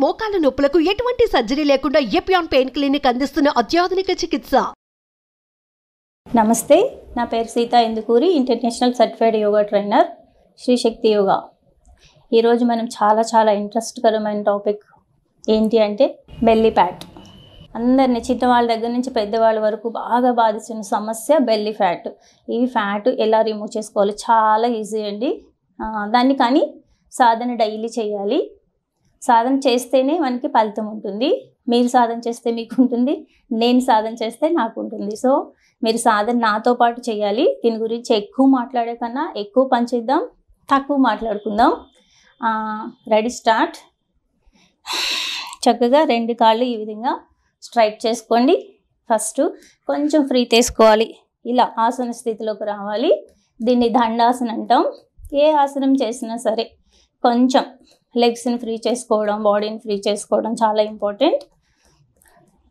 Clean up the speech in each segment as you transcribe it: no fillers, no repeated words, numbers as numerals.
మోకాల నొప్పులకు ఎటువంటి సర్జరీ లేకుండా ఎపియాన్ పెయిన్ క్లినిక్ అందిస్తున్న అత్యాధునిక చికిత్స. నమస్తే, నా పేరు Sita Indukuri, international certified yoga trainer, Sri Shakti Yoga. ఈరోజు మనం చాలా ఇంట్రెస్ట్కరమైన టాపిక్ ఏంటి అంటే బెల్లీ ఫ్యాట్. అందరినీ చిన్నవాళ్ళ దగ్గర నుంచి పెద్దవాళ్ళ వరకు బాగా బాధిస్తున్న సమస్య బెల్లీ ఫ్యాట్. ఈ ఫ్యాట్ ఎలా రిమూవ్ చేసుకోవాలి? చాలా ఈజీ అండి. దాన్ని కానీ సాధన డైలీ చేయాలి. సాధన చేస్తేనే మనకి ఫలితం ఉంటుంది. మీరు సాధన చేస్తే మీకు ఉంటుంది, నేను సాధన చేస్తే నాకు ఉంటుంది. సో మీరు సాధన నాతో పాటు చేయాలి. దీని గురించి ఎక్కువ మాట్లాడే కన్నా ఎక్కువ పని చేద్దాం, తక్కువ మాట్లాడుకుందాం. Ready, start. చక్కగా రెండు కాళ్ళు ఈ విధంగా స్ట్రైట్ చేసుకోండి. ఫస్ట్ కొంచెం ఫ్రీ తీసుకోవాలి. ఇలా ఆసన స్థితిలోకి రావాలి. దీన్ని దండాసన అంటాం. ఏ ఆసనం చేసినా సరే కొంచెం లెగ్స్ని ఫ్రీ చేసుకోవడం, బాడీని ఫ్రీ చేసుకోవడం చాలా ఇంపార్టెంట్.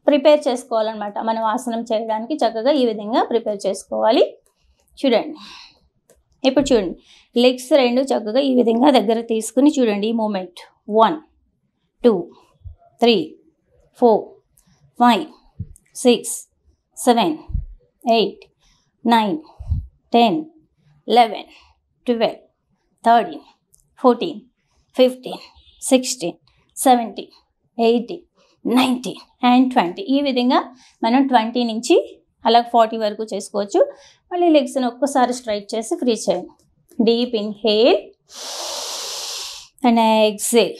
ప్రిపేర్ చేసుకోవాలన్నమాట. మనం ఆసనం చేయడానికి చక్కగా ఈ విధంగా ప్రిపేర్ చేసుకోవాలి. చూడండి, ఇప్పుడు చూడండి, లెగ్స్ రెండు చక్కగా ఈ విధంగా దగ్గర తీసుకుని చూడండి. ఈ మూమెంట్ 1 2 3 4 5 6 7 8 9 10 11 12 13 14 15 16 17 18 19 and 20. ఈ విధంగా మనం 20 నుంచి అలా 40 వరకు చేసుకోవచ్చు. మళ్ళీ లెగ్స్ని ఒక్కసారి స్ట్రైట్ చేసి ఫ్రీ చేయండి. Deep inhale and exhale.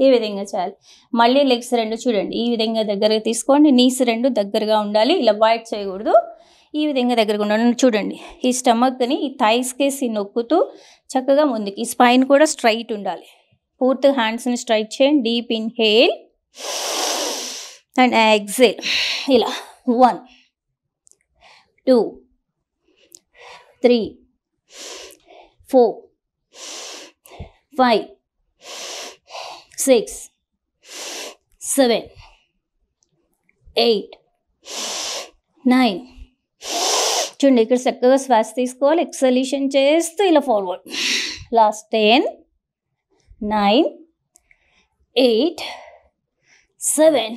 ఈ విధంగా చేయాలి. మళ్ళీ లెగ్స్ రెండు చూడండి ఈ విధంగా దగ్గరగా తీసుకోండి. నీస్ రెండు దగ్గరగా ఉండాలి. ఇలా వైట్ చేయకూడదు. ఈ విధంగా దగ్గరగా ఉండాలి. చూడండి, ఈ స్టమక్ని ఈ థైస్ కేసి నొక్కుతూ చక్కగా ముందుకి. ఈ స్పైన్ కూడా స్ట్రైట్ ఉండాలి. పూర్తిగా హ్యాండ్స్ని స్ట్రైట్ చేయండి. Deep inhale and exhale. ఇలా 1 2 3 4 5 6 7 8 9. చూడండి, ఇక్కడ చక్కగా శ్వాస తీసుకోవాలి. ఎక్సలేషన్ చేస్తూ ఇలా ఫార్వర్డ్. Last 10 9 8 7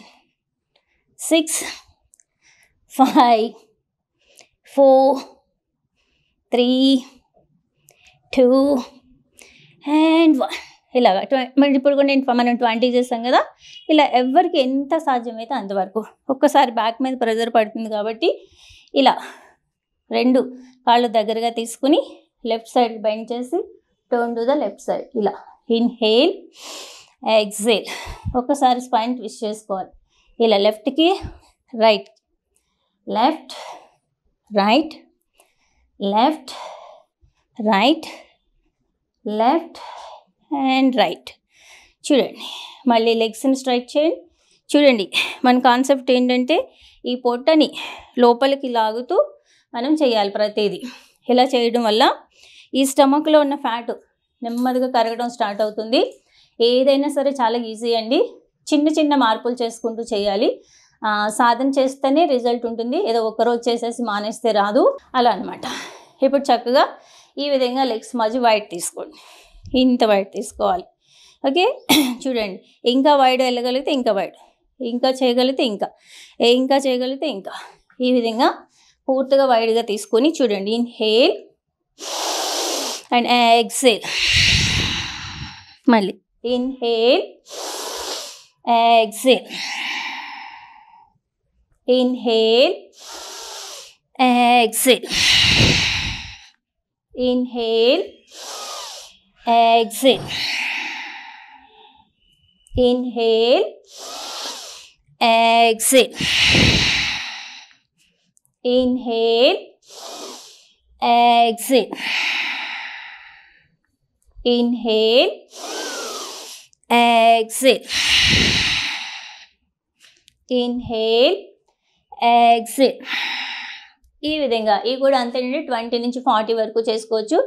6 5 4 3 2 and 1. ఇలాగా ఇప్పుడు కూడా మనం 20 చేసాం కదా. ఇలా ఎవరికి ఎంత సాధ్యమైతే అంతవరకు. ఒక్కసారి బ్యాక్ మీద ప్రెజర్ పడుతుంది కాబట్టి ఇలా రెండు కాళ్ళు దగ్గరగా తీసుకుని లెఫ్ట్ సైడ్ బెండ్ చేసి turn to the left side. ఇలా ఇన్హేల్ ఎక్సేల్. ఒక్కసారి స్పైన్ ట్విస్ట్ చేసుకోవాలి. ఇలా లెఫ్ట్కి right, left right, left right, left and right. చూడండి, మళ్ళీ లెగ్స్ని స్ట్రైట్ చేయండి. చూడండి, మన కాన్సెప్ట్ ఏంటంటే ఈ పొట్టని లోపలికి లాగుతూ మనం చేయాలి ప్రతిదీ. ఇలా చేయడం వల్ల ఈ స్టమక్లో ఉన్న ఫ్యాట్ నెమ్మదిగా కరగడం స్టార్ట్ అవుతుంది. ఏదైనా సరే చాలా ఈజీ అండి. చిన్న మార్పులు చేసుకుంటూ చేయాలి. సాధన చేస్తేనే రిజల్ట్ ఉంటుంది. ఏదో ఒక్కరోజు చేసేసి మానేస్తే రాదు. అలా అనమాట. ఇప్పుడు చక్కగా ఈ విధంగా లెగ్స్ మధ్య వైడ్ తీసుకోండి. ఇంత వైడ్ తీసుకోవాలి. ఓకే, చూడండి, ఇంకా వైడ్ వెళ్ళగలిగితే ఇంకా వైడ్, ఇంకా చేయగలిగితే ఇంకా చేయగలిగితే ఇంకా. ఈ విధంగా పూర్తిగా వైడ్గా తీసుకొని చూడండి. Inhale and exhale. మళ్ళీ inhale exhale, inhale exhale, inhale exhale, inhale, exhale, inhale, exhale, inhale, exhale, inhale, exhale. ఈ విధంగా ఇవి కూడా అంతేనండి. 20 నుంచి 40 వరకు చేసుకోవచ్చు.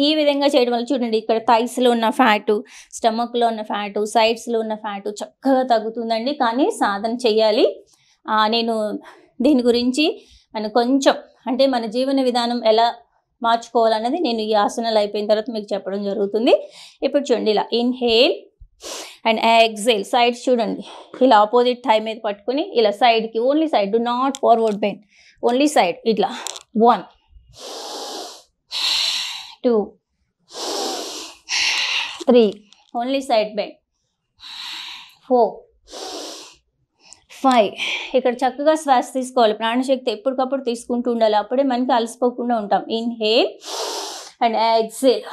ఈ విధంగా చేయడం వల్ల చూడండి, ఇక్కడ థైస్లో ఉన్న ఫ్యాటు, స్టమక్లో ఉన్న ఫ్యాటు, సైడ్స్లో ఉన్న ఫ్యాటు చక్కగా తగ్గుతుందండి. కానీ సాధన చేయాలి. నేను దీని గురించి కొంచెం అంటే మన జీవన విధానం ఎలా మార్చుకోవాలన్నది నేను ఈ ఆసనాలు అయిపోయిన తర్వాత మీకు చెప్పడం జరుగుతుంది. ఇప్పుడు చూడండి, ఇలా ఇన్హేల్ అండ్ ఎక్సేల్. సైడ్స్ చూడండి, ఇలా ఆపోజిట్ థై మీద పట్టుకొని ఇలా సైడ్కి, only side, do not forward bend, only side. ఇట్లా 1 2 3, ఓన్లీ సైడ్ బెండ్, 4 5. ఇక్కడ చక్కగా శ్వాస తీసుకోవాలి. ప్రాణశక్తి ఎప్పటికప్పుడు తీసుకుంటూ ఉండాలి, అప్పుడే మనకి అలసిపోకుండా ఉంటాం. Inhale and exhale,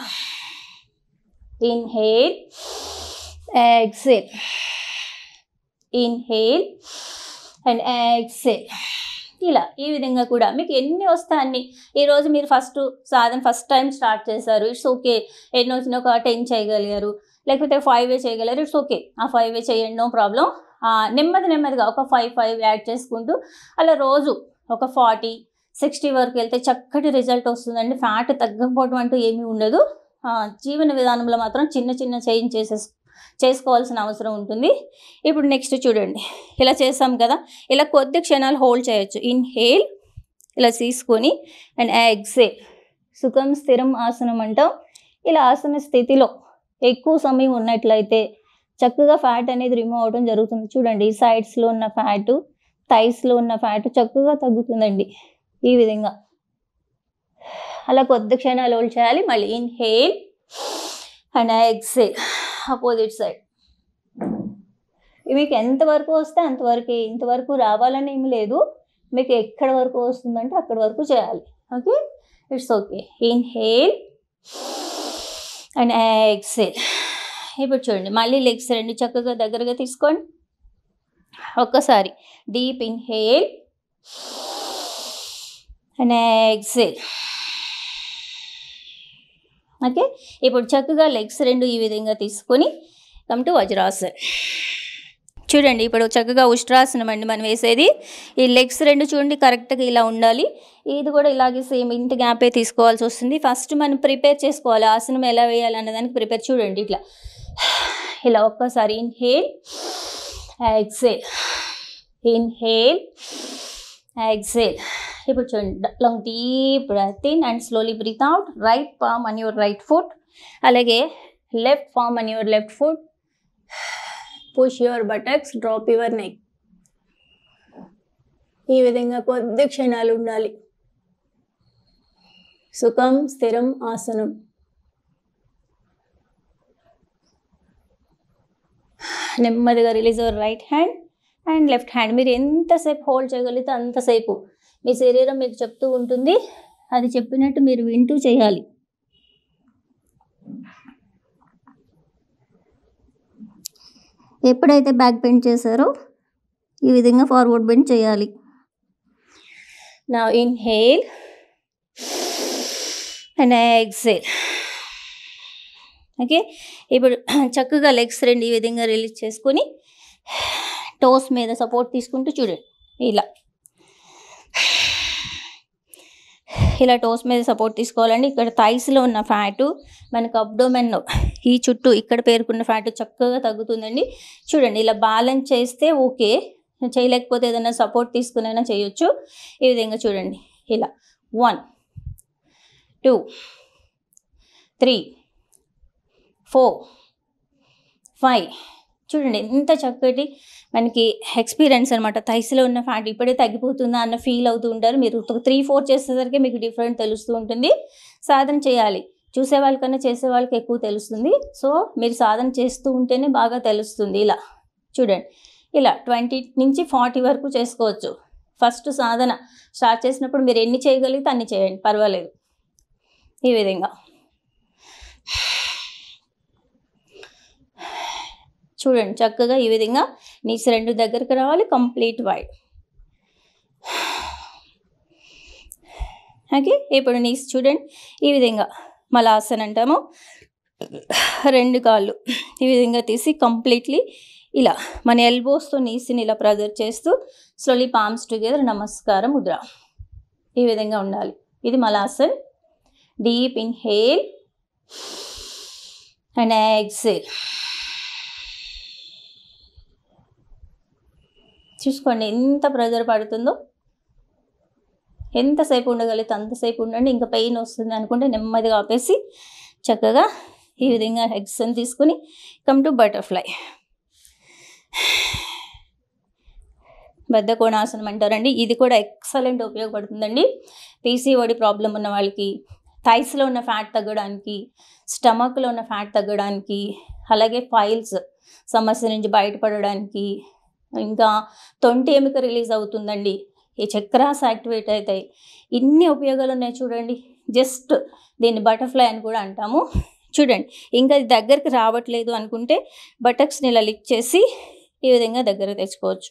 inhale exhale, inhale and exhale. ఇలా ఈ విధంగా కూడా మీకు ఎన్ని వస్తాయి అన్ని. ఈరోజు మీరు ఫస్ట్ టైం స్టార్ట్ చేశారు, ఇట్స్ ఓకే. ఎన్ని వచ్చినా ఒక 10 చేయగలిగారు, లేకపోతే 5 చేయగలిగారు, ఇట్స్ ఓకే. ఆ 5 చేయండి, నో ప్రాబ్లం. నెమ్మదిగా ఒక 5 యాడ్ చేసుకుంటూ అలా రోజు ఒక 40-60 వరకు వెళ్తే చక్కటి రిజల్ట్ వస్తుందండి. ఫ్యాట్ తగ్గకపోవడం అంటూ ఏమీ ఉండదు. జీవన విధానంలో మాత్రం చిన్న చేంజ్ చేసుకోవాల్సిన అవసరం ఉంటుంది. ఇప్పుడు నెక్స్ట్ చూడండి, ఇలా చేసాం కదా, ఇలా కొద్ది క్షణాలు హోల్డ్ చేయొచ్చు. ఇన్హేల్ ఇలా తీసుకొని అండ్ ఎక్సేల్. సుఖం స్థిరం ఆసనం అంటాం. ఇలా ఆసన స్థితిలో ఎక్కువ సమయం ఉన్నట్లయితే చక్కగా ఫ్యాట్ అనేది రిమూవ్ అవడం జరుగుతుంది. చూడండి, ఈ సైడ్స్లో ఉన్న ఫ్యాటు, థైస్లో ఉన్న ఫ్యాట్ చక్కగా తగ్గుతుందండి ఈ విధంగా. అలా కొద్ది క్షణాలు హోల్డ్ చేయాలి. మళ్ళీ inhale and exhale, opposite side. మీకు ఎంతవరకు వస్తే అంతవరకు, ఇంతవరకు రావాలని ఏమి లేదు. మీకు ఎక్కడ వరకు వస్తుందంటే అక్కడ వరకు చేయాలి. Okay, it's okay. Inhale and exhale. ఇప్పుడు చూడండి, మళ్ళీ లెగ్స్ రెండు చక్కగా దగ్గరగా తీసుకోండి. ఒక్కసారి deep inhale and exhale. Okay, ఇప్పుడు చక్కగా లెగ్స్ రెండు ఈ విధంగా తీసుకొని కమ్ టు వజ్రాసన్. చూడండి, ఇప్పుడు చక్కగా ఉష్ట్రాసనం అండి మనం వేసేది. ఈ లెగ్స్ రెండు చూడండి కరెక్ట్గా ఇలా ఉండాలి. ఇది కూడా ఇలాగే సేమ్ ఇంటి గ్యాపే తీసుకోవాల్సి వస్తుంది. ఫస్ట్ మనం ప్రిపేర్ చేసుకోవాలి, ఆసనం ఎలా వేయాలి అన్నదానికి ప్రిపేర్. చూడండి, ఇట్లా ఇలా ఒక్కసారి ఇన్హేల్ ఎక్సేల్, ఇన్హేల్ ఎక్సేల్. ఇప్పుడు చూడండి, long deep breath in and slowly breathe out. Right palm on your right foot, అలాగే left palm on your left foot. Push your buttocks, drop your neck. ఈ విధంగా కొద్ది క్షణాలు ఉండాలి. సుఖం స్థిరం ఆసనం. నెమ్మదిగా release your right hand and left hand. మీరు ఎంతసేపు హోల్డ్ చేయగలిగితే అంతసేపు మీ శరీరం మీకు చెప్తూ ఉంటుంది. అది చెప్పినట్టు మీరు వింటూ చేయాలి. ఎప్పుడైతే బ్యాక్ బెండ్ చేశారో ఈ విధంగా ఫార్వర్డ్ బెండ్ చేయాలి. Now inhale and exhale. Okay, ఇప్పుడు చక్కగా లెగ్స్ రెండు ఈ విధంగా రిలీజ్ చేసుకొని టోస్ మీద సపోర్ట్ తీసుకుంటూ చూడండి, ఇలా టోస్ మీద సపోర్ట్ తీసుకోవాలండి. ఇక్కడ థైస్లో ఉన్న ఫ్యాటు మనకు అబ్డోమెన్లో ఈ చుట్టూ ఇక్కడ పేరుకున్న ఫ్యాట్ చక్కగా తగ్గుతుందండి. చూడండి, ఇలా బ్యాలెన్స్ చేస్తే ఓకే, చేయలేకపోతే ఏదైనా సపోర్ట్ తీసుకునైనా చేయొచ్చు. ఈ విధంగా చూడండి, ఇలా 1 2 3 4 5. చూడండి ఎంత చక్కటి మనకి ఎక్స్పీరియన్స్ అనమాట. థైస్లో ఉన్న ఫ్యాట్ ఇప్పుడే తగ్గిపోతుందా అన్న ఫీల్ అవుతూ ఉంటారు. మీరు 3-4 చేసేసరికి మీకు డిఫరెంట్ తెలుస్తూ ఉంటుంది. సాధన చేయాలి, చూసే వాళ్ళకన్నా చేసే వాళ్ళకి ఎక్కువ తెలుస్తుంది. సో మీరు సాధన చేస్తూ ఉంటేనే బాగా తెలుస్తుంది. ఇలా చూడండి, ఇలా 20 నుంచి 40 వరకు చేసుకోవచ్చు. ఫస్ట్ సాధన స్టార్ట్ చేసినప్పుడు మీరు ఎన్ని చేయగలిగితే అన్ని చేయండి, పర్వాలేదు. ఈ విధంగా చూడండి, చక్కగా ఈ విధంగా నీస్ రెండు దగ్గరకు రావాలి, కంప్లీట్ వైడ్. ఓకే, ఇప్పుడు నీస్ చూడండి ఈ విధంగా మలాసన్ అంటాము. రెండు కాళ్ళు ఈ విధంగా తీసి కంప్లీట్లీ ఇలా మన ఎల్బోస్తో నీస్ని ఇలా ప్రెజర్ చేస్తూ స్లోలీ పామ్స్ టుగెదర్ నమస్కారం ముద్ర. ఈ విధంగా ఉండాలి. ఇది Malasan. Deep inhale and exhale. చూసుకోండి ఎంత ప్రెజర్ పడుతుందో. ఎంతసేపు ఉండగలిగితే అంతసేపు ఉండండి. ఇంకా పెయిన్ వస్తుంది అనుకుంటే నెమ్మదిగా ఆపేసి చక్కగా ఈ విధంగా ఎగ్స్ని తీసుకుని కమ్ టు బటర్ఫ్లై. బద్ధకోణాసనం అంటారండి. ఇది కూడా ఎక్సలెంట్ ఉపయోగపడుతుందండి. పీసీఓడి ప్రాబ్లం ఉన్న వాళ్ళకి, థైస్లో ఉన్న ఫ్యాట్ తగ్గడానికి, స్టమక్లో ఉన్న ఫ్యాట్ తగ్గడానికి, అలాగే ఫైల్స్ సమస్య నుంచి బయటపడడానికి, ఇంకా తొంటి ఎముక రిలీజ్ అవుతుందండి, ఈ చక్రాస్ యాక్టివేట్ అవుతాయి. ఇన్ని ఉపయోగాలు ఉన్నాయి చూడండి. జస్ట్ దీన్ని బటర్ఫ్లై అని కూడా అంటాము. చూడండి, ఇంకా ఇది దగ్గరికి రావట్లేదు అనుకుంటే బటక్స్ని ఇలా లిఫ్ట్ చేసి ఈ విధంగా దగ్గర తెచ్చుకోవచ్చు.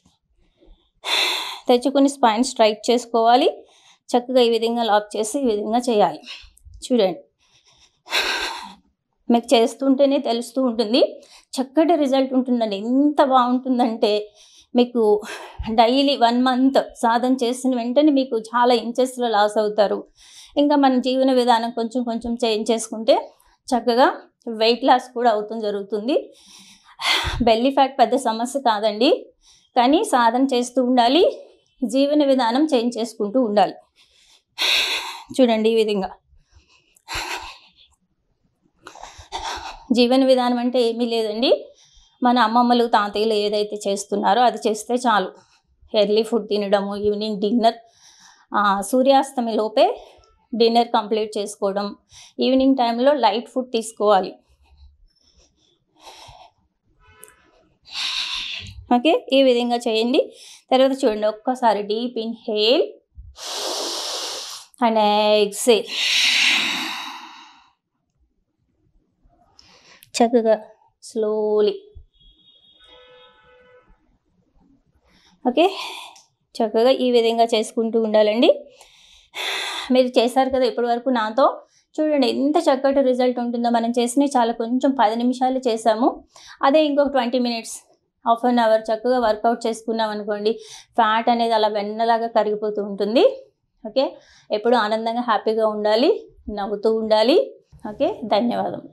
తెచ్చుకొని స్పైన్ స్ట్రైట్ చేసుకోవాలి. చక్కగా ఈ విధంగా లాక్ చేసి ఈ విధంగా చేయాలి. చూడండి, మీకు చేస్తుంటేనే తెలుస్తూ ఉంటుంది, చక్కటి రిజల్ట్ ఉంటుందండి. ఎంత బాగుంటుందంటే మీకు డైలీ 1 month సాధన చేసిన వెంటనే మీకు చాలా ఇంచెస్లో లాస్ అవుతారు. ఇంకా మన జీవన విధానం కొంచెం కొంచెం చేంజ్ చేసుకుంటే చక్కగా వెయిట్ లాస్ కూడా అవుతుంది జరుగుతుంది. బెల్లీ ఫ్యాట్ పెద్ద సమస్య కాదండి, కానీ సాధన చేస్తూ ఉండాలి, జీవన విధానం చేంజ్ చేసుకుంటూ ఉండాలి. చూడండి, ఈ విధంగా జీవన విధానం అంటే ఏమీ లేదండి, మన అమ్మమ్మలు తాతయ్యలు ఏదైతే చేస్తున్నారో అది చేస్తే చాలు. ఎర్లీ ఫుడ్ తినడము, ఈవినింగ్ డిన్నర్, సూర్యాస్తమి లోపే డిన్నర్ కంప్లీట్ చేసుకోవడం, ఈవినింగ్ టైంలో లైట్ ఫుడ్ తీసుకోవాలి. ఓకే, ఈ విధంగా చేయండి. తర్వాత చూడండి, ఒక్కసారి డీప్ ఇన్హేల్ అండ్ ఎక్సేల్. చక్కగా స్లోలీ. ఓకే, చక్కగా ఈ విధంగా చేసుకుంటూ ఉండాలండి. మీరు చేశారు కదా ఇప్పటి వరకు నాతో, చూడండి ఎంత చక్కటి రిజల్ట్ ఉంటుందో. మనం చేసినవి చాలా కొంచెం 10 నిమిషాలు చేసాము, అదే ఇంకొక 20 minutes, హాఫ్ అన్ అవర్ చక్కగా వర్కౌట్ చేసుకున్నాం అనుకోండి, ఫ్యాట్ అనేది అలా వెన్నలాగా కరిగిపోతూ ఉంటుంది. ఓకే, ఎప్పుడు ఆనందంగా హ్యాపీగా ఉండాలి, నవ్వుతూ ఉండాలి. ఓకే, ధన్యవాదం.